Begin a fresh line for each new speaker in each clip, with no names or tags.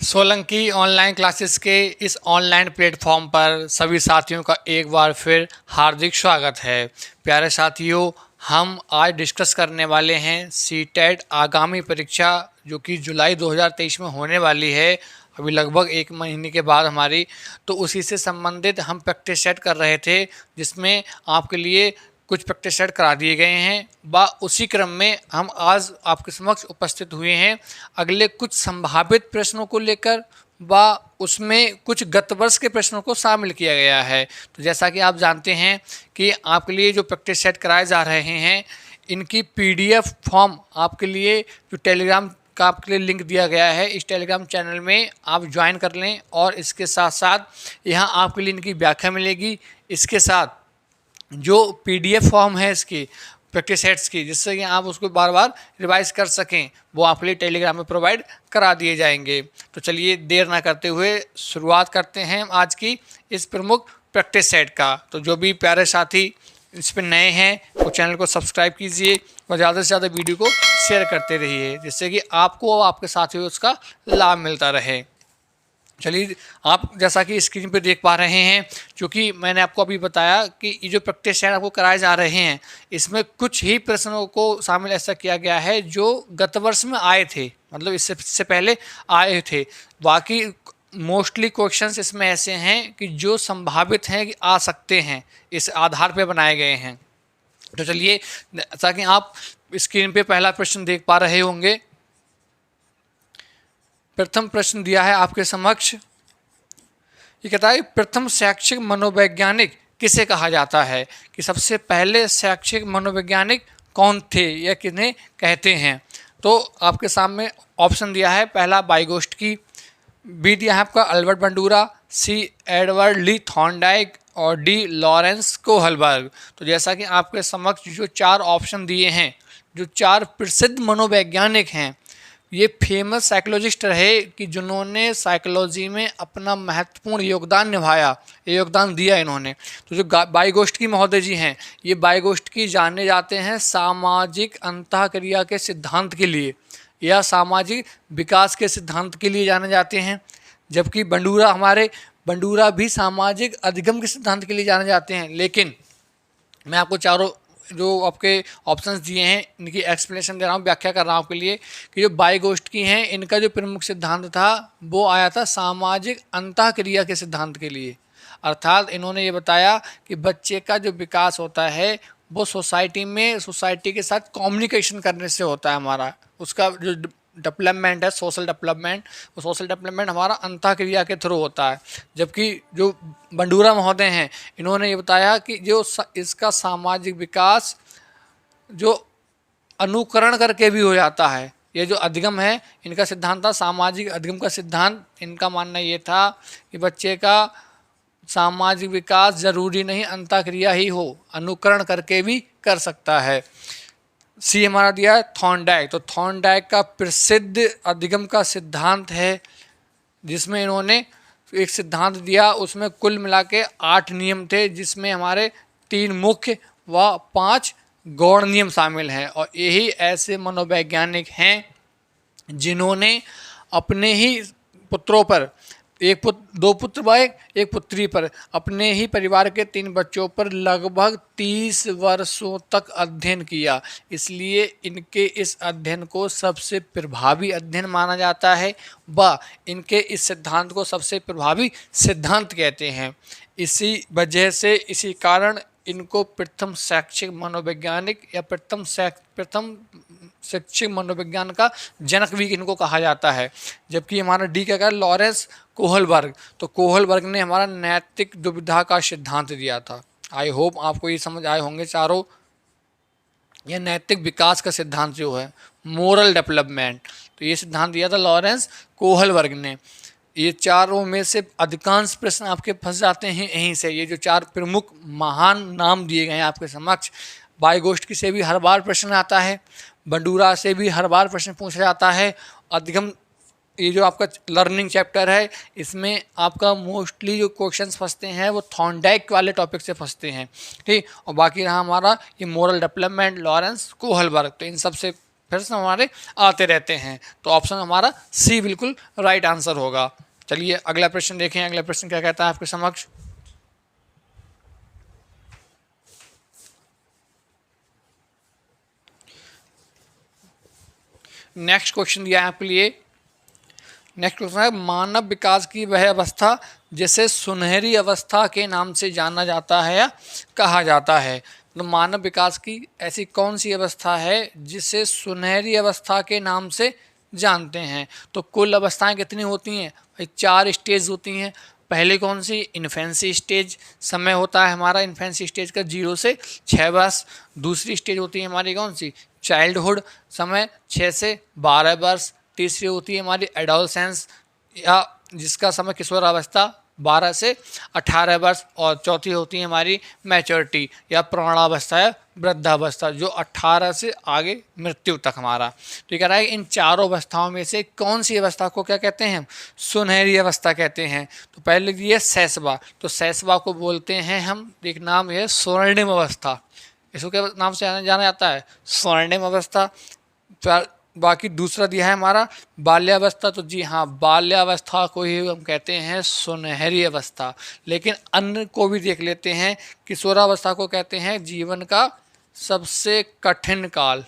Solanki online classes के इस online platform पर सभी साथियों का एक बार फिर हार्दिक स्वागत है। प्यारे साथियों, हम आज डिस्कस करने वाले हैं सीटेट आगामी परीक्षा जो कि जुलाई 2023 में होने वाली है। अभी लगभग एक महीने के बाद हमारी, तो उसी से संबंधित हम प्रैक्टिस सेट कर रहे थे, जिसमें आपके लिए कुछ प्रैक्टिस सेट करा दिए गए हैं। उसी क्रम में हम आज आपके समक्ष उपस्थित हुए हैं अगले कुछ संभावित प्रश्नों को लेकर, उसमें कुछ गत वर्ष के प्रश्नों को शामिल किया गया है। तो जैसा कि आप जानते हैं कि आपके लिए जो प्रैक्टिस सेट कराए जा रहे हैं, इनकी पीडीएफ फॉर्म आपके लिए जो टेलीग्राम का आपके लिए लिंक दिया गया है, इस टेलीग्राम चैनल में आप ज्वाइन कर लें। और इसके साथ साथ यहाँ आपके लिए इनकी व्याख्या मिलेगी। इसके साथ जो पीडीएफ फॉर्म है इसकी प्रैक्टिस सेट्स की, जिससे कि आप उसको बार बार रिवाइज कर सकें, वो आपके लिए टेलीग्राम में प्रोवाइड करा दिए जाएंगे। तो चलिए देर ना करते हुए शुरुआत करते हैं आज की इस प्रमुख प्रैक्टिस सेट का। तो जो भी प्यारे साथी इस पर नए हैं वो चैनल को सब्सक्राइब कीजिए और ज़्यादा से ज़्यादा वीडियो को शेयर करते रहिए, जिससे कि आपको और आपके साथियों को उसका लाभ मिलता रहे। चलिए, आप जैसा कि स्क्रीन पर देख पा रहे हैं, क्योंकि मैंने आपको अभी बताया कि ये जो प्रैक्टिस सेट आपको कराए जा रहे हैं, इसमें कुछ ही प्रश्नों को शामिल ऐसा किया गया है जो गत वर्ष में आए थे, मतलब इससे पहले आए थे। बाकी मोस्टली क्वेश्चंस इसमें ऐसे हैं कि जो संभावित हैं कि आ सकते हैं, इस आधार पर बनाए गए हैं। तो चलिए, जैसा कि आप स्क्रीन पे पहला प्रश्न देख पा रहे होंगे, प्रथम प्रश्न दिया है आपके समक्ष। ये कहता है प्रथम शैक्षिक मनोवैज्ञानिक किसे कहा जाता है, कि सबसे पहले शैक्षिक मनोवैज्ञानिक कौन थे या किन्हें कहते हैं। तो आपके सामने ऑप्शन दिया है, पहला वाइगोस्की, बी दिया है आपका अल्बर्ट बंडूरा, सी एडवर्ड ली थॉर्नडाइक और डी लॉरेंस कोहलबर्ग। तो जैसा कि आपके समक्ष जो चार ऑप्शन दिए हैं, जो चार प्रसिद्ध मनोवैज्ञानिक हैं, ये फेमस साइकोलॉजिस्ट रहे कि जिन्होंने साइकोलॉजी में अपना महत्वपूर्ण योगदान निभाया, योगदान दिया इन्होंने। तो जो वाइगोस्की महोदय जी हैं, ये वाइगोस्की जाने जाते हैं सामाजिक अंतःक्रिया के सिद्धांत के लिए या सामाजिक विकास के सिद्धांत के लिए जाने जाते हैं। जबकि बंडूरा भी सामाजिक अधिगम के सिद्धांत के लिए जाने जाते हैं। लेकिन मैं आपको चारों जो आपके ऑप्शंस दिए हैं, इनकी एक्सप्लेनेशन दे रहा हूँ, व्याख्या कर रहा हूँ आपके लिए, कि जो वाइगोस्की हैं, इनका जो प्रमुख सिद्धांत था वो आया था सामाजिक अंतःक्रिया के सिद्धांत के लिए। अर्थात इन्होंने ये बताया कि बच्चे का जो विकास होता है वो सोसाइटी के साथ कम्युनिकेशन करने से होता है। हमारा उसका जो डेवलपमेंट है, सोशल डेवलपमेंट, वो सोशल डेवलपमेंट हमारा अंतःक्रिया के थ्रू होता है। जबकि जो बंडूरा महोदय हैं, इन्होंने ये बताया कि जो इसका सामाजिक विकास जो अनुकरण करके भी हो जाता है। ये जो अधिगम है, इनका सिद्धांत था सामाजिक अधिगम का सिद्धांत। इनका मानना ये था कि बच्चे का सामाजिक विकास जरूरी नहीं अंतःक्रिया ही हो, अनुकरण करके भी कर सकता है। सी हमारा दिया है थॉर्नडाइक। तो थॉर्नडाइक का प्रसिद्ध अधिगम का सिद्धांत है, जिसमें इन्होंने एक सिद्धांत दिया, उसमें कुल मिला के 8 नियम थे, जिसमें हमारे 3 मुख्य व 5 गौण नियम शामिल हैं। और यही ऐसे मनोवैज्ञानिक हैं जिन्होंने अपने ही पुत्रों पर, दो पुत्र व एक पुत्री पर, अपने ही परिवार के 3 बच्चों पर लगभग 30 वर्षों तक अध्ययन किया। इसलिए इनके इस अध्ययन को सबसे प्रभावी अध्ययन माना जाता है व इनके इस सिद्धांत को सबसे प्रभावी सिद्धांत कहते हैं। इसी कारण इनको प्रथम शैक्षिक मनोवैज्ञानिक या प्रथम शैक्षिक मनोविज्ञान का जनक भी इनको कहा जाता है। जबकि हमारा डी क्या है, लॉरेंस कोहलबर्ग। तो कोहलबर्ग ने हमारा नैतिक दुविधा का सिद्धांत दिया था। आई होप आपको ये समझ आए होंगे चारों। यह नैतिक विकास का सिद्धांत जो है, मोरल डेवलपमेंट, तो ये सिद्धांत दिया था लॉरेंस कोहलबर्ग ने। ये चारों में से अधिकांश प्रश्न आपके फंस जाते हैं यहीं से। ये जो 4 प्रमुख महान नाम दिए गए हैं आपके समक्ष, वाइगोस्की से भी हर बार प्रश्न आता है, बंडूरा से भी हर बार प्रश्न पूछा जाता है। अधिगम, ये जो आपका लर्निंग चैप्टर है, इसमें आपका मोस्टली जो क्वेश्चंस फंसते हैं वो थॉर्नडाइक वाले टॉपिक से फंसते हैं, ठीक। और बाकी रहा हमारा ये मोरल डेवलपमेंट, लॉरेंस कोहलबर्ग। तो इन सब से प्रश्न हमारे आते रहते हैं। तो ऑप्शन हमारा सी बिल्कुल राइट आंसर होगा। चलिए अगला प्रश्न देखें, अगला प्रश्न क्या कहता है आपके समक्ष। नेक्स्ट क्वेश्चन दिया है आपके लिए। नेक्स्ट क्वेश्चन है, मानव विकास की वह अवस्था जिसे सुनहरी अवस्था के नाम से जाना जाता है या कहा जाता है। तो मानव विकास की ऐसी कौन सी अवस्था है जिसे सुनहरी अवस्था के नाम से जानते हैं। तो कुल अवस्थाएं कितनी होती हैं भाई, 4 स्टेज होती हैं। पहले कौन सी, इन्फेंसी स्टेज, समय होता है हमारा इन्फेंसी स्टेज का 0 से 6 वर्ष। दूसरी स्टेज होती है हमारी कौन सी, चाइल्डहुड, समय 6 से 12 वर्ष। तीसरी होती है हमारी एडोलसेंस या जिसका समय किशोरावस्था 12 से 18 वर्ष। और चौथी होती है हमारी मैच्योरिटी या प्रौढ़ावस्था या वृद्धावस्था जो 18 से आगे मृत्यु तक हमारा। तो ये कह रहा है इन चारों अवस्थाओं में से कौन सी अवस्था को क्या कहते हैं हम, सुनहरी अवस्था कहते हैं। तो पहले ये शैशवा, तो शैशवा को बोलते हैं हम, एक नाम है स्वर्णिम अवस्था, इसको क्या नाम से जाना जाता है, स्वर्णिम अवस्था। बाकी दूसरा दिया है हमारा बाल्यावस्था, तो जी हाँ बाल्यावस्था को ही हम कहते हैं सुनहरी अवस्था। लेकिन अन्य को भी देख लेते हैं, किशोरावस्था को कहते हैं जीवन का सबसे कठिन काल।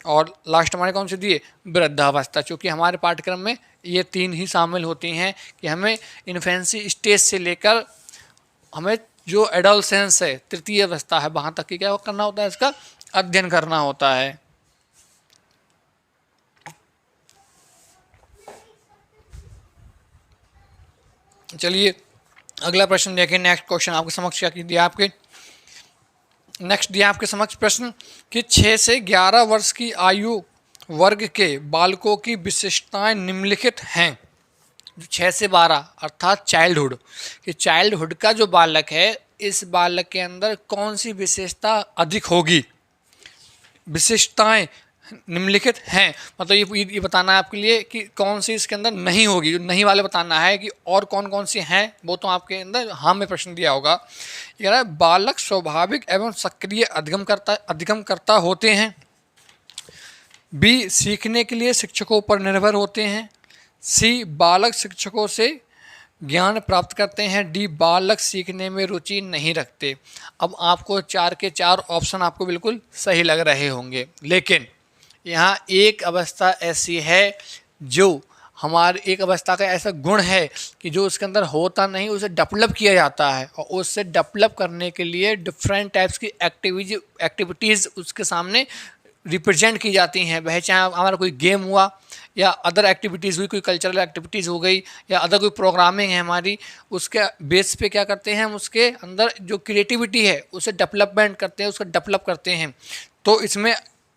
और लास्ट हमारे कौन से दिए, वृद्धावस्था। चूँकि हमारे पाठ्यक्रम में ये 3 ही शामिल होती हैं कि हमें इन्फेंसी स्टेज से लेकर हमें जो एडोलसेंस है तृतीय अवस्था है वहाँ तक की क्या करना होता है, इसका अध्ययन करना होता है। चलिए अगला प्रश्न देखें। नेक्स्ट क्वेश्चन आपके समक्ष क्या दिया आपके, नेक्स्ट दिया आपके समक्ष प्रश्न कि 6 से 11 वर्ष की आयु वर्ग के बालकों की विशेषताएं निम्नलिखित हैं। 6 से 12 अर्थात चाइल्डहुड, कि चाइल्डहुड का जो बालक है इस बालक के अंदर कौन सी विशेषता अधिक होगी, विशेषताएं निम्नलिखित हैं। मतलब ये बताना है आपके लिए कि कौन सी इसके अंदर नहीं होगी, जो नहीं वाले बताना है कि और कौन कौन सी हैं वो तो आपके अंदर हाँ में प्रश्न दिया होगा। ये कह रहा है बालक स्वाभाविक एवं सक्रिय अधिगमकर्ता होते हैं। बी, सीखने के लिए शिक्षकों पर निर्भर होते हैं। सी, बालक शिक्षकों से ज्ञान प्राप्त करते हैं। डी, बालक सीखने में रुचि नहीं रखते। अब आपको 4 के 4 ऑप्शन आपको बिल्कुल सही लग रहे होंगे, लेकिन यहाँ एक अवस्था ऐसी है जो हमारे एक अवस्था का ऐसा गुण है कि जो उसके अंदर होता नहीं उसे डेवलप किया जाता है, और उससे डेवलप करने के लिए डिफरेंट टाइप्स की एक्टिविटीज़ उसके सामने रिप्रेजेंट की जाती हैं। वह चाहे हमारा कोई गेम हुआ या अदर एक्टिविटीज़ हुई, कोई कल्चरल एक्टिविटीज़ हो गई या अदर कोई प्रोग्रामिंग है हमारी, उसके बेस पे क्या करते हैं हम उसके अंदर जो क्रिएटिविटी है उसे डेवलपमेंट करते हैं, उसको डेवलप करते हैं। तो इसमें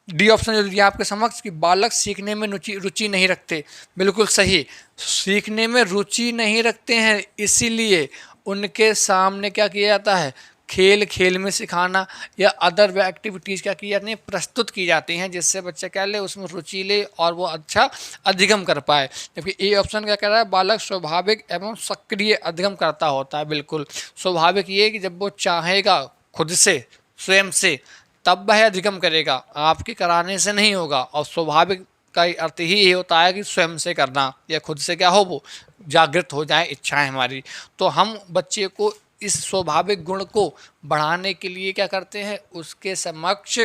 डी ऑप्शन जो दिया आपके समक्ष कि बालक सीखने में रुचि नहीं रखते, बिल्कुल सही। सीखने में रुचि नहीं रखते हैं इसीलिए उनके सामने क्या किया जाता है, खेल में सिखाना या अदर एक्टिविटीज़ क्या की जाती हैं, प्रस्तुत की जाती हैं, जिससे बच्चा क्या ले उसमें रुचि ले और वो अच्छा अधिगम कर पाए। जबकि ए ऑप्शन क्या कह रहा है, बालक स्वाभाविक एवं सक्रिय अधिगम करता होता है। बिल्कुल स्वाभाविक ये कि जब वो चाहेगा खुद से स्वयं से तब वह अधिगम करेगा, आपके कराने से नहीं होगा। और स्वाभाविक का अर्थ ही ये होता है कि स्वयं से करना या खुद से क्या हो वो जागृत हो जाए इच्छाएं हमारी। तो हम बच्चे को इस स्वाभाविक गुण को बढ़ाने के लिए क्या करते हैं, उसके समक्ष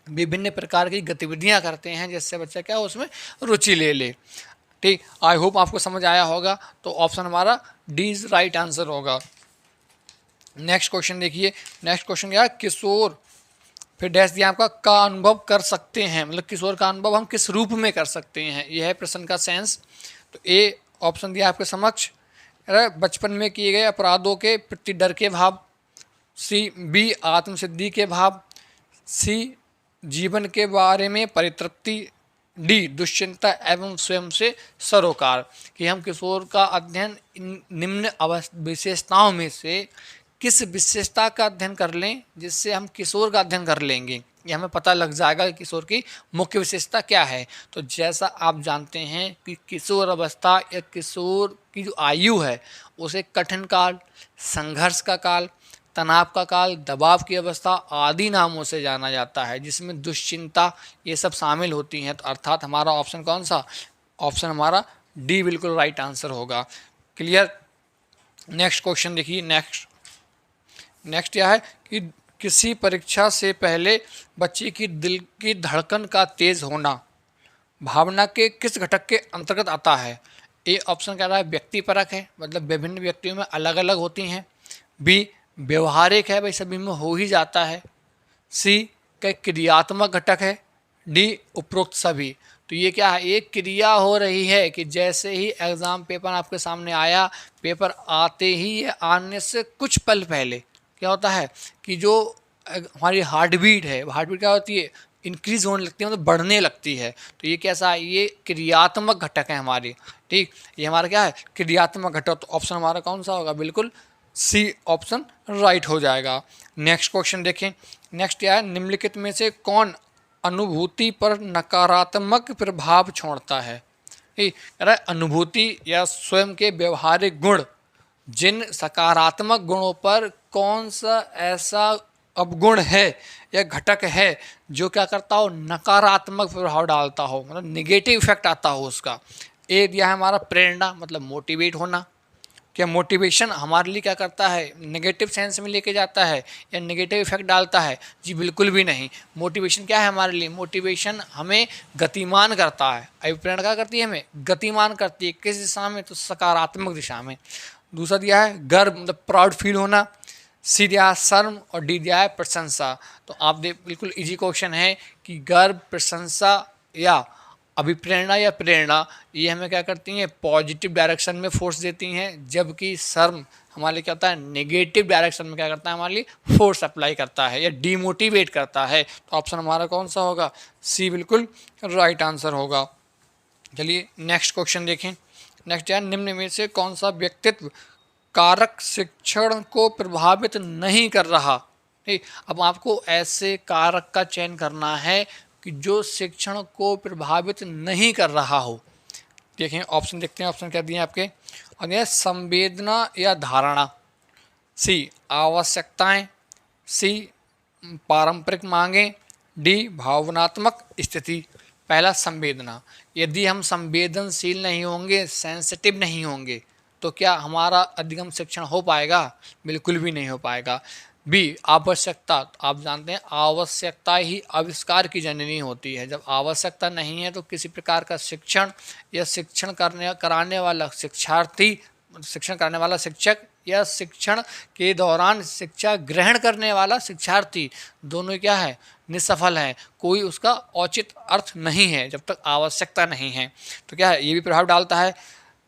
विभिन्न प्रकार की गतिविधियां करते हैं जिससे बच्चा क्या उसमें रुचि ले ले। ठीक, आई होप आपको समझ आया होगा। तो ऑप्शन हमारा डी इज राइट आंसर होगा। नेक्स्ट क्वेश्चन देखिए। नेक्स्ट क्वेश्चन क्या है, किशोर फिर डैश दिया आपका का अनुभव कर सकते हैं, मतलब किशोर का अनुभव हम किस रूप में कर सकते हैं, यह है प्रश्न का सेंस। तो ए ऑप्शन दिया आपके समक्ष, बचपन में किए गए अपराधों के प्रति डर के भाव। सी, बी, आत्मसिद्धि के भाव। सी, जीवन के बारे में परितृप्ति। डी, दुश्चिंता एवं स्वयं से सरोकार। कि हम किशोर का अध्ययन निम्न विशेषताओं में से किस विशेषता का अध्ययन कर लें जिससे हम किशोर का अध्ययन कर लेंगे, ये हमें पता लग जाएगा कि किशोर की मुख्य विशेषता क्या है। तो जैसा आप जानते हैं कि किशोर अवस्था या किशोर की जो आयु है उसे कठिन काल, संघर्ष का काल तनाव का काल, दबाव की अवस्था आदि नामों से जाना जाता है, जिसमें दुश्चिंता ये सब शामिल होती हैं। तो अर्थात हमारा ऑप्शन कौन सा? ऑप्शन हमारा डी बिल्कुल राइट आंसर होगा। क्लियर। नेक्स्ट क्वेश्चन देखिए। नेक्स्ट क्या है कि किसी परीक्षा से पहले बच्चे की दिल की धड़कन का तेज होना भावना के किस घटक के अंतर्गत आता है? ए ऑप्शन कह रहा है व्यक्तिपरक है, मतलब विभिन्न व्यक्तियों में अलग अलग होती हैं। बी व्यवहारिक है, भाई सभी में हो ही जाता है। सी का क्रियात्मक घटक है। डी उपरोक्त सभी। तो ये क्या है? एक क्रिया हो रही है कि जैसे ही एग्ज़ाम पेपर आपके सामने आया, पेपर आते ही या आने से कुछ पल पहले क्या होता है कि जो हमारी हार्ट बीट है, हार्ट बीट क्या होती है? इंक्रीज होने लगती है, मतलब बढ़ने लगती है। तो ये कैसा है? ये क्रियात्मक घटक है हमारी। ठीक, ये हमारा क्या है? क्रियात्मक घटक। तो ऑप्शन हमारा कौन सा होगा? बिल्कुल सी ऑप्शन राइट हो जाएगा। नेक्स्ट क्वेश्चन देखें। नेक्स्ट क्या है? निम्नलिखित में से कौन अनुभूति पर नकारात्मक प्रभाव छोड़ता है? अनुभूति या स्वयं के व्यवहारिक गुण, जिन सकारात्मक गुणों पर कौन सा ऐसा अवगुण है या घटक है जो क्या करता हो? नकारात्मक प्रभाव डालता हो, मतलब निगेटिव इफेक्ट आता हो उसका। ए दिया है हमारा प्रेरणा, मतलब मोटिवेट होना। क्या मोटिवेशन हमारे लिए क्या करता है? नेगेटिव सेंस में लेके जाता है या नेगेटिव इफेक्ट डालता है? जी बिल्कुल भी नहीं। मोटिवेशन क्या है हमारे लिए? मोटिवेशन हमें गतिमान करता है। अभिप्रेरणा क्या करती है? हमें गतिमान करती है। किस दिशा में? तो सकारात्मक दिशा में। दूसरा दिया है गर्व, मतलब प्राउड फील होना। सी दिया है शर्म और डी दिया है प्रशंसा। तो आप बिल्कुल इजी क्वेश्चन है कि गर्व, प्रशंसा या अभिप्रेरणा या प्रेरणा ये हमें क्या करती हैं? पॉजिटिव डायरेक्शन में फोर्स देती हैं, जबकि शर्म हमारे लिए क्या होता है? नेगेटिव डायरेक्शन में क्या करता है? हमारे लिए फोर्स अप्लाई करता है या डीमोटिवेट करता है। तो ऑप्शन हमारा कौन सा होगा? सी बिल्कुल राइट आंसर होगा। चलिए नेक्स्ट क्वेश्चन देखें। नेक्स्ट है निम्न में से कौन सा व्यक्तित्व कारक शिक्षण को प्रभावित नहीं कर रहा? ठीक, अब आपको ऐसे कारक का चयन करना है कि जो शिक्षण को प्रभावित नहीं कर रहा हो। देखें ऑप्शन देखते हैं। ऑप्शन क्या दिए आपके? और यह संवेदना या धारणा। सी आवश्यकताएं। सी पारंपरिक मांगें। डी भावनात्मक स्थिति। पहला संवेदना। यदि हम संवेदनशील नहीं होंगे, सेंसिटिव नहीं होंगे, तो क्या हमारा अधिगम शिक्षण हो पाएगा? बिल्कुल भी नहीं हो पाएगा। बी आवश्यकता। आप जानते हैं आवश्यकता ही आविष्कार की जननी होती है। जब आवश्यकता नहीं है तो किसी प्रकार का शिक्षण या शिक्षण कराने वाला शिक्षार्थी, शिक्षण करने वाला शिक्षक या शिक्षण के दौरान शिक्षा ग्रहण करने वाला शिक्षार्थी, दोनों क्या है? निसफल है। कोई उसका औचित अर्थ नहीं है जब तक आवश्यकता नहीं है। तो क्या है? ये भी प्रभाव डालता है।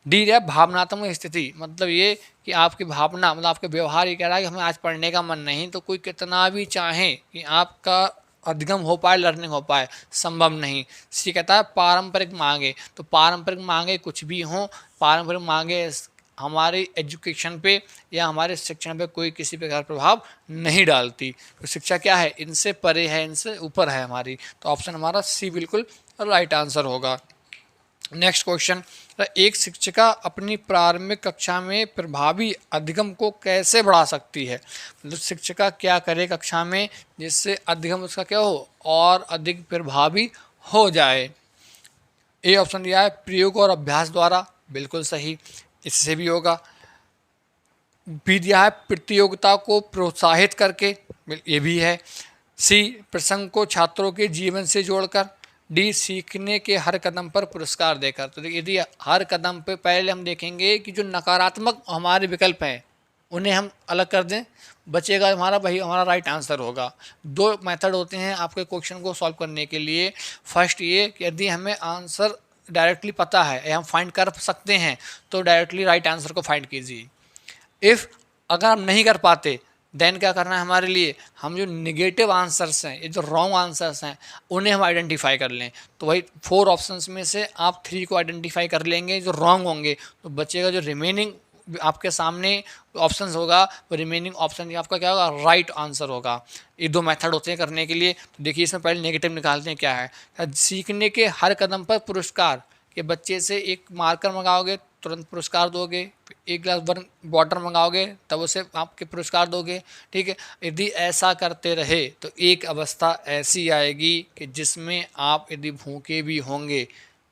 डी है भावनात्मक स्थिति, मतलब ये कि आपकी भावना, मतलब आपके व्यवहार ये कह रहा है कि हमें आज पढ़ने का मन नहीं, तो कोई कितना भी चाहे कि आपका अधिगम हो पाए, लर्निंग हो पाए, संभव नहीं। सी कहता है पारंपरिक मांगे। तो पारंपरिक मांगे कुछ भी हों, पारंपरिक मांगे हमारे एजुकेशन पे या हमारे शिक्षण पे कोई किसी प्रकार प्रभाव नहीं डालती। तो शिक्षा क्या है? इनसे परे है, इनसे ऊपर है हमारी। तो ऑप्शन हमारा सी बिल्कुल राइट आंसर होगा। नेक्स्ट क्वेश्चन, एक शिक्षिका अपनी प्रारंभिक कक्षा में प्रभावी अधिगम को कैसे बढ़ा सकती है? मतलब शिक्षिका क्या करे कक्षा में जिससे अधिगम उसका क्या हो? और अधिक प्रभावी हो जाए। ए ऑप्शन दिया है प्रयोग और अभ्यास द्वारा, बिल्कुल सही, इससे भी होगा। बी दिया है प्रतियोगिता को प्रोत्साहित करके, ये भी है। सी प्रसंग को छात्रों के जीवन से जोड़कर। डी सीखने के हर कदम पर पुरस्कार देकर। तो यदि हर कदम पे पहले हम देखेंगे कि जो नकारात्मक हमारे विकल्प हैं उन्हें हम अलग कर दें, बचेगा हमारा वही हमारा राइट आंसर होगा। दो मेथड होते हैं आपके क्वेश्चन को सॉल्व करने के लिए। फर्स्ट ये कि यदि हमें आंसर डायरेक्टली पता है या हम फाइंड कर सकते हैं तो डायरेक्टली राइट आंसर को फाइंड कीजिए। इफ़ अगर हम नहीं कर पाते देन क्या करना है हमारे लिए? हम जो निगेटिव आंसर्स हैं, ये जो रॉन्ग आंसर्स हैं, उन्हें हम आइडेंटिफाई कर लें। तो वही 4 ऑप्शंस में से आप 3 को आइडेंटिफाई कर लेंगे जो रॉन्ग होंगे, तो बचेगा जो रिमेनिंग आपके सामने ऑप्शंस होगा, वो रिमेनिंग ऑप्शन आपका क्या होगा? राइट आंसर होगा। ये 2 मेथड होते हैं करने के लिए। तो देखिए इसमें पहले नेगेटिव निकालते हैं क्या है। सीखने के हर कदम पर पुरस्कार, कि बच्चे से एक मार्कर मंगाओगे तुरंत पुरस्कार दोगे, एक गिलास वाटर मंगाओगे तब उसे आपके पुरस्कार दोगे, ठीक है। यदि ऐसा करते रहे तो एक अवस्था ऐसी आएगी कि जिसमें आप यदि भूखे भी होंगे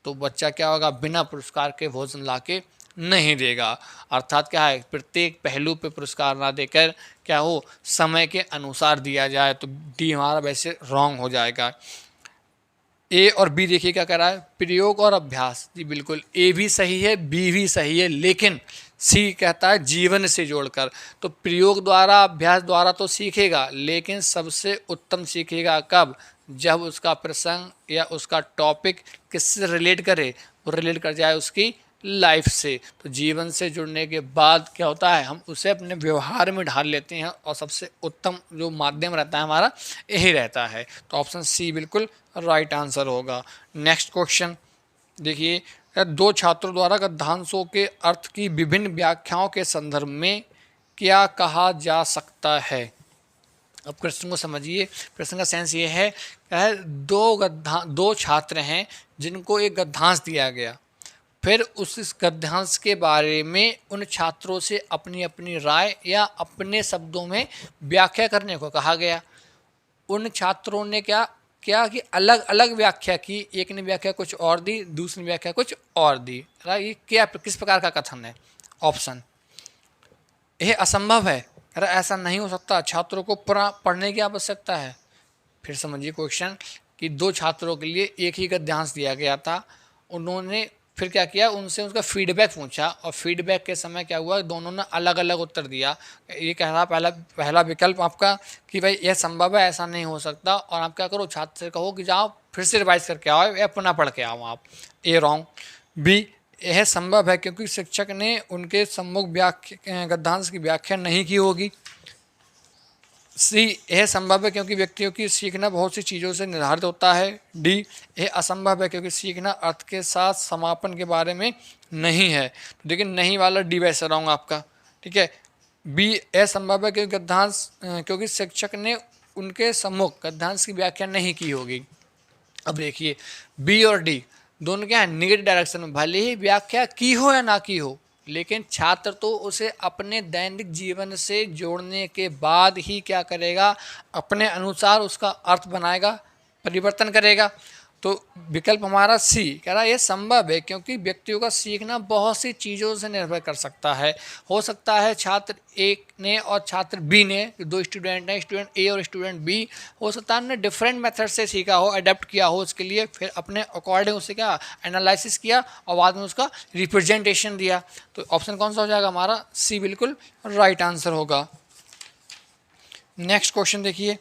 तो बच्चा क्या होगा, बिना पुरस्कार के भोजन लाके नहीं देगा। अर्थात क्या है, प्रत्येक पहलू पे पुरस्कार ना देकर क्या हो, समय के अनुसार दिया जाए। तो डी हमारा वैसे रॉन्ग हो जाएगा। ए और बी देखिए क्या कर रहा है, प्रयोग और अभ्यास। जी बिल्कुल, ए भी सही है, बी भी सही है, लेकिन सी कहता है जीवन से जोड़कर। तो प्रयोग द्वारा, अभ्यास द्वारा तो सीखेगा, लेकिन सबसे उत्तम सीखेगा कब, जब उसका प्रसंग या उसका टॉपिक किससे रिलेट करे, वो रिलेट कर जाए उसकी लाइफ से। तो जीवन से जुड़ने के बाद क्या होता है, हम उसे अपने व्यवहार में ढाल लेते हैं और सबसे उत्तम जो माध्यम रहता है हमारा यही रहता है। तो ऑप्शन सी बिल्कुल राइट आंसर होगा। नेक्स्ट क्वेश्चन देखिए, दो छात्रों द्वारा गद्यांशों के अर्थ की विभिन्न व्याख्याओं के संदर्भ में क्या कहा जा सकता है। अब प्रश्न को समझिए। प्रश्न का सेंस ये है, दो छात्र हैं जिनको एक गद्यांश दिया गया, फिर उस गद्यांश के बारे में उन छात्रों से अपनी अपनी राय या अपने शब्दों में व्याख्या करने को कहा गया। उन छात्रों ने क्या क्या कि अलग अलग व्याख्या की, एक ने व्याख्या कुछ और दी, दूसरी व्याख्या कुछ और दी। ये क्या, किस प्रकार का कथन है। ऑप्शन यह असंभव है, अरे ऐसा नहीं हो सकता, छात्रों को पूरा पढ़ने की आवश्यकता है। फिर समझिए क्वेश्चन कि दो छात्रों के लिए एक ही गद्यांश दिया गया था, उन्होंने फिर क्या किया, उनसे उसका फीडबैक पूछा और फीडबैक के समय क्या हुआ, दोनों ने अलग अलग उत्तर दिया। ये कह रहा पहला विकल्प आपका कि भाई यह संभव है, ऐसा नहीं हो सकता, और आप क्या करो, छात्र से कहो कि जाओ फिर से रिवाइज करके आओ या पुनः पढ़ के आओ आप। ए रॉन्ग। बी, यह संभव है क्योंकि शिक्षक ने उनके सम्मुख गद्यांश की व्याख्या नहीं की होगी। सी, यह संभव है क्योंकि व्यक्तियों की सीखना बहुत सी चीज़ों से निर्धारित होता है। डी, यह असंभव है क्योंकि सीखना अर्थ के साथ समापन के बारे में नहीं है। तो देखिए नहीं वाला डी वैसे रहा आपका, ठीक है। बी, यह संभव है क्योंकि गद्यांश क्योंकि शिक्षक ने उनके सम्मुख गद्यांश की व्याख्या नहीं की होगी। अब देखिए बी और डी दोनों क्या है, निगेटिव डायरेक्शन में, भले ही व्याख्या की हो या ना की हो, लेकिन छात्र तो उसे अपने दैनिक जीवन से जोड़ने के बाद ही क्या करेगा, अपने अनुसार उसका अर्थ बनाएगा, परिवर्तन करेगा। तो विकल्प हमारा सी कह रहा है, यह संभव है क्योंकि व्यक्तियों का सीखना बहुत सी चीज़ों से निर्भर कर सकता है। हो सकता है छात्र एक ने और छात्र बी ने, दो स्टूडेंट हैं, स्टूडेंट ए और स्टूडेंट बी, हो सकता है हमने डिफरेंट मेथड से सीखा हो, अडेप्ट किया हो उसके लिए, फिर अपने अकॉर्डिंग उसे क्या एनालिसिस किया और बाद में उसका रिप्रेजेंटेशन दिया। तो ऑप्शन कौन सा हो जाएगा हमारा, सी बिल्कुल राइट आंसर होगा। नेक्स्ट क्वेश्चन देखिए,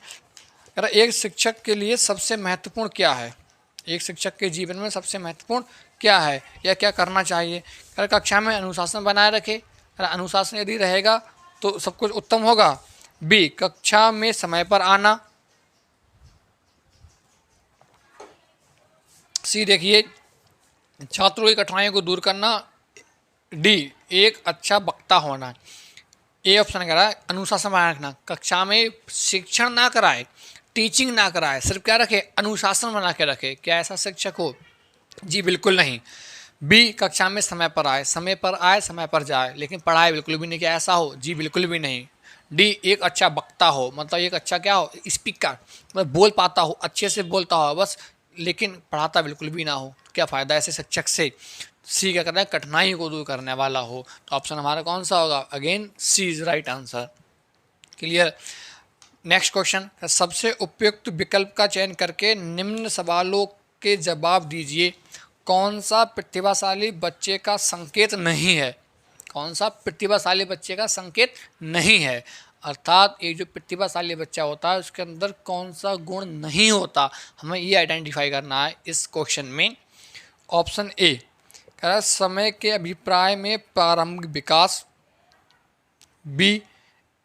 एक शिक्षक के लिए सबसे महत्वपूर्ण क्या है, एक शिक्षक के जीवन में सबसे महत्वपूर्ण क्या है या क्या करना चाहिए। अगर कक्षा में अनुशासन बनाए रखे, अगर अनुशासन यदि रहेगा तो सब कुछ उत्तम होगा। बी, कक्षा में समय पर आना। सी देखिए, छात्रों की कठिनाइयों को दूर करना। डी, एक अच्छा वक्ता होना। ए ऑप्शन कह रहा है अनुशासन बनाए रखना, कक्षा में शिक्षण ना कराए, टीचिंग ना कराए, सिर्फ क्या रखे, अनुशासन बना के रखे। क्या ऐसा शिक्षक हो, जी बिल्कुल नहीं। बी, कक्षा में समय पर आए, समय पर आए समय पर जाए, लेकिन पढ़ाए बिल्कुल भी नहीं, क्या ऐसा हो, जी बिल्कुल भी नहीं। डी, एक अच्छा वक्ता हो, मतलब एक अच्छा क्या हो, स्पीकर, मतलब बोल पाता हो, अच्छे से बोलता हो बस, लेकिन पढ़ाता बिल्कुल भी ना हो, क्या फ़ायदा ऐसे शिक्षक से। सी क्या करना है, कठिनाई को दूर करने वाला हो। तो ऑप्शन हमारा कौन सा होगा, again C is right answer. Clear. Next question, सबसे उपयुक्त विकल्प का चयन करके निम्न सवालों के जवाब दीजिए। कौन सा प्रतिभाशाली बच्चे का संकेत नहीं है, कौन सा प्रतिभाशाली बच्चे का संकेत नहीं है, अर्थात एक जो प्रतिभाशाली बच्चा होता है उसके अंदर कौन सा गुण नहीं होता, हमें ये आइडेंटिफाई करना है इस क्वेश्चन में। ऑप्शन ए कह रहा समय के अभिप्राय में प्रारंभिक विकास। बी,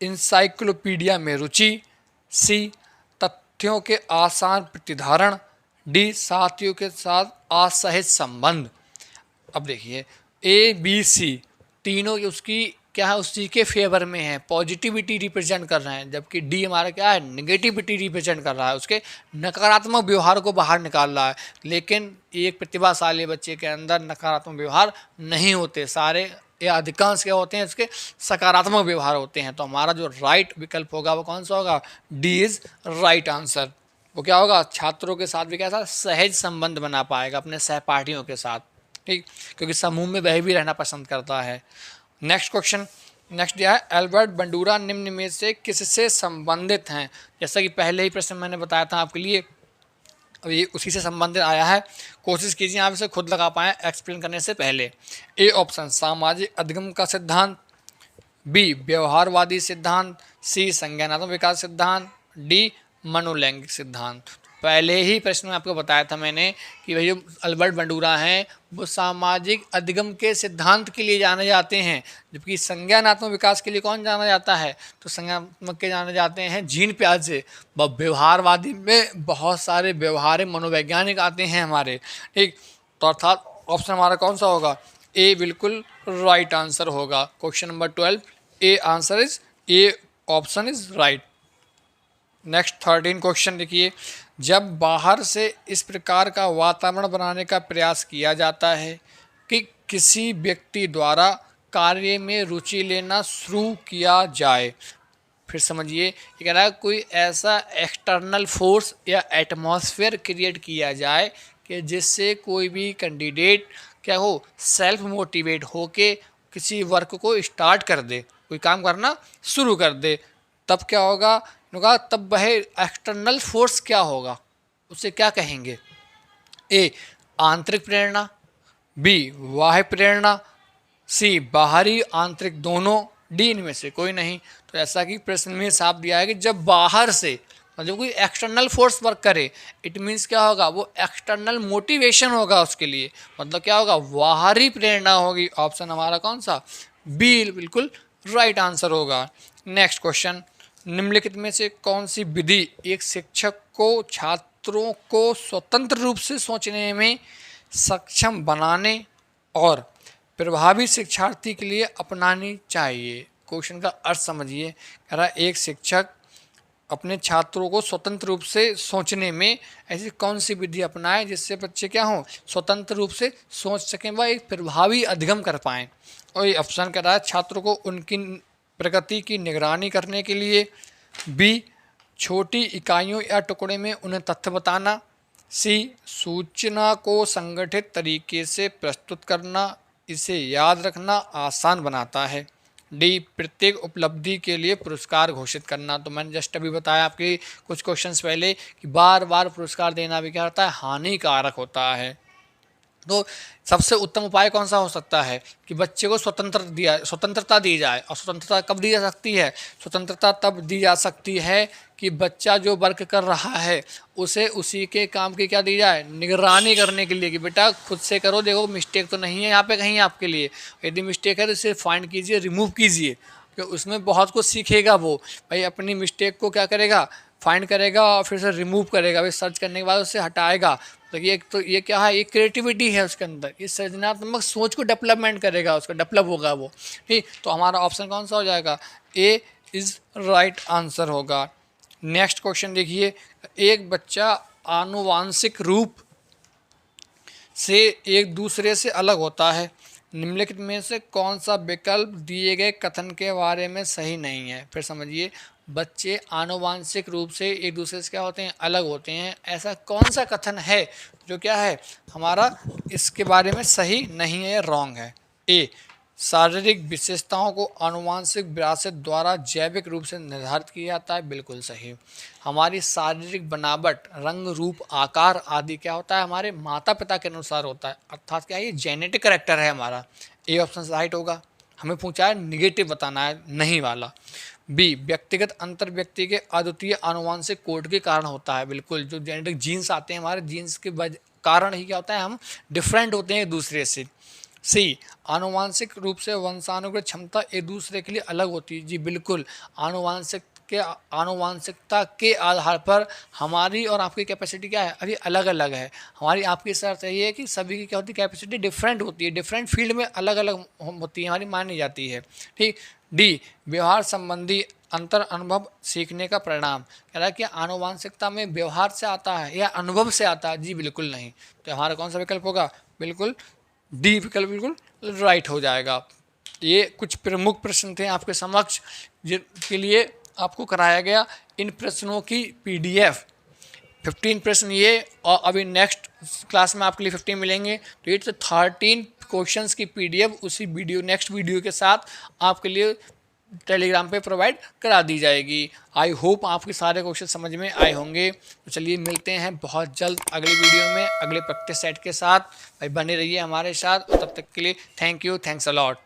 इंसाइक्लोपीडिया में रुचि। सी, तथ्यों के आसान प्रतिधारण। डी, साथियों के साथ असहज संबंध। अब देखिए ए बी सी तीनों उसकी क्या है, उसी के फेवर में है, पॉजिटिविटी रिप्रेजेंट कर रहे हैं, जबकि डी हमारा क्या है, नेगेटिविटी रिप्रेजेंट कर रहा है, उसके नकारात्मक व्यवहार को बाहर निकाल रहा है। लेकिन एक प्रतिभाशाली बच्चे के अंदर नकारात्मक व्यवहार नहीं होते, सारे या अधिकांश क्या होते हैं इसके सकारात्मक व्यवहार होते हैं। तो हमारा जो राइट विकल्प होगा वो कौन सा होगा, डी इज राइट आंसर। वो क्या होगा, छात्रों के साथ भी कैसा सहज संबंध बना पाएगा अपने सहपाठियों के साथ, ठीक, क्योंकि समूह में वह भी रहना पसंद करता है। नेक्स्ट क्वेश्चन, नेक्स्ट दिया है एल्बर्ट बंडूरा निम्न में से किससे संबंधित हैं। जैसा कि पहले ही प्रश्न मैंने बताया था आपके लिए, अब ये उसी से संबंधित आया है। कोशिश कीजिए आप इसे खुद लगा पाएँ एक्सप्लेन करने से पहले। ए ऑप्शन सामाजिक अधिगम का सिद्धांत, बी व्यवहारवादी सिद्धांत, सी संज्ञानात्मक विकास सिद्धांत, डी मनोलैंगिक सिद्धांत। पहले ही प्रश्न में आपको बताया था मैंने कि भाई जो अल्बर्ट बंडूरा हैं वो सामाजिक अधिगम के सिद्धांत के लिए जाने जाते हैं, जबकि संज्ञानात्मक विकास के लिए कौन जाना जाता है, तो संज्ञानात्मक के जाने जाते हैं जीन पियाजे। व्यवहारवादी में बहुत सारे व्यवहारिक मनोवैज्ञानिक आते हैं हमारे, ठीक। तो अर्थात ऑप्शन हमारा कौन सा होगा, ए बिल्कुल राइट आंसर होगा। Question number 12 A answer is A option is right. Next 13 question देखिए, जब बाहर से इस प्रकार का वातावरण बनाने का प्रयास किया जाता है कि किसी व्यक्ति द्वारा कार्य में रुचि लेना शुरू किया जाए, फिर समझिए ये कह रहा है कोई ऐसा एक्सटर्नल फोर्स या एटमॉस्फेयर क्रिएट किया जाए कि जिससे कोई भी कैंडिडेट क्या हो, सेल्फ मोटिवेट होके किसी वर्क को स्टार्ट कर दे, कोई काम करना शुरू कर दे, तब क्या होगा, तब वह एक्सटर्नल फोर्स क्या होगा, उसे क्या कहेंगे। ए आंतरिक प्रेरणा, बी बाह्य प्रेरणा, सी बाहरी आंतरिक दोनों, डी इनमें से कोई नहीं। तो ऐसा कि प्रश्न में साफ दिया है कि जब बाहर से मतलब कोई एक्सटर्नल फोर्स वर्क करे, इट मीन्स क्या होगा, वो एक्सटर्नल मोटिवेशन होगा उसके लिए, मतलब क्या होगा, बाहरी प्रेरणा होगी। ऑप्शन हमारा कौन सा, बी बिल्कुल राइट आंसर होगा। नेक्स्ट क्वेश्चन, निम्नलिखित में से कौन सी विधि एक शिक्षक को छात्रों को स्वतंत्र रूप से सोचने में सक्षम बनाने और प्रभावी शिक्षार्थी के लिए अपनानी चाहिए। क्वेश्चन का अर्थ समझिए, कह रहा एक शिक्षक अपने छात्रों को स्वतंत्र रूप से सोचने में ऐसी कौन सी विधि अपनाए जिससे बच्चे क्या हों, स्वतंत्र रूप से सोच सकें, वह एक प्रभावी अधिगम कर पाएँ। और ये ऑप्शन कह रहा है छात्रों को उनकी प्रगति की निगरानी करने के लिए, बी छोटी इकाइयों या टुकड़े में उन्हें तथ्य बताना, सी सूचना को संगठित तरीके से प्रस्तुत करना इसे याद रखना आसान बनाता है, डी प्रत्येक उपलब्धि के लिए पुरस्कार घोषित करना। तो मैंने जस्ट अभी बताया आपके कुछ क्वेश्चंस पहले कि बार बार पुरस्कार देना भी क्या होता है, हानिकारक होता है। तो सबसे उत्तम उपाय कौन सा हो सकता है कि बच्चे को स्वतंत्रता दी जाए। और स्वतंत्रता कब दी जा सकती है, स्वतंत्रता तब दी जा सकती है कि बच्चा जो वर्क कर रहा है उसे उसी के काम की क्या दी जाए, निगरानी करने के लिए कि बेटा खुद से करो, देखो मिस्टेक तो नहीं है यहाँ पे कहीं आपके लिए, यदि मिस्टेक है तो इसे फाइंड कीजिए, रिमूव कीजिए, क्योंकि उसमें बहुत कुछ सीखेगा वो। भाई अपनी मिस्टेक को क्या करेगा, फाइंड करेगा और फिर से रिमूव करेगा, फिर सर्च करने के बाद उसे हटाएगा। तो ये क्या है, ये क्रिएटिविटी है उसके अंदर, ये सृजनात्मक सोच को डेवलपमेंट करेगा, उसका डेवलप होगा वो, ठीक। तो हमारा ऑप्शन कौन सा हो जाएगा, ए इज़ राइट आंसर होगा। नेक्स्ट क्वेश्चन देखिए, एक बच्चा आनुवांशिक रूप से एक दूसरे से अलग होता है, निम्नलिखित में से कौन सा विकल्प दिए गए कथन के बारे में सही नहीं है। फिर समझिए, बच्चे आनुवांशिक रूप से एक दूसरे से क्या होते हैं, अलग होते हैं, ऐसा कौन सा कथन है जो क्या है हमारा इसके बारे में सही नहीं है, रॉन्ग है। ए शारीरिक विशेषताओं को आनुवांशिक विरासत द्वारा जैविक रूप से निर्धारित किया जाता है, बिल्कुल सही। हमारी शारीरिक बनावट, रंग, रूप, आकार आदि क्या होता है, हमारे माता पिता के अनुसार होता है, अर्थात क्या है, ये जेनेटिक कैरेक्टर है हमारा। ए ऑप्शन राइट होगा। हमें पूछा है निगेटिव बताना है, नहीं वाला। बी व्यक्तिगत अंतर व्यक्ति के अद्वितीय आनुवांशिक कोड के कारण होता है, बिल्कुल। जो जेनेटिक जीन्स आते हैं हमारे, जीन्स के कारण ही क्या होता है, हम डिफरेंट होते हैं एक दूसरे से। सी आनुवांशिक रूप से वंशानुगत क्षमता एक दूसरे के लिए अलग होती है, जी बिल्कुल। आनुवांशिकता के आधार पर हमारी और आपकी कैपेसिटी क्या है, अभी अलग अलग है। हमारी आपकी शर्त ये है कि सभी की क्या होती है, कैपेसिटी डिफरेंट होती है, डिफरेंट फील्ड में अलग अलग होती है, हमारी मानी जाती है, ठीक। डी व्यवहार संबंधी अंतर अनुभव सीखने का परिणाम, कह रहा है कि आनुवांशिकता में व्यवहार से आता है या अनुभव से आता है, जी बिल्कुल नहीं। तो हमारा कौन सा विकल्प होगा, बिल्कुल डी विकल्प बिल्कुल राइट हो जाएगा, ये कुछ प्रमुख प्रश्न थे आपके समक्ष जिनके लिए आपको कराया गया। इन प्रश्नों की PDF 15 प्रश्न ये, और अभी नेक्स्ट क्लास में आपके लिए 15 मिलेंगे, तो ये 13 क्वेश्चंस की PDF उसी वीडियो नेक्स्ट वीडियो के साथ आपके लिए टेलीग्राम पे प्रोवाइड करा दी जाएगी। आई होप आपके सारे क्वेश्चन समझ में आए होंगे। तो चलिए मिलते हैं बहुत जल्द अगली वीडियो में अगले प्रैक्टिस सेट के साथ। भाई बने रहिए हमारे साथ, तब तक के लिए thank you, thanks a lot.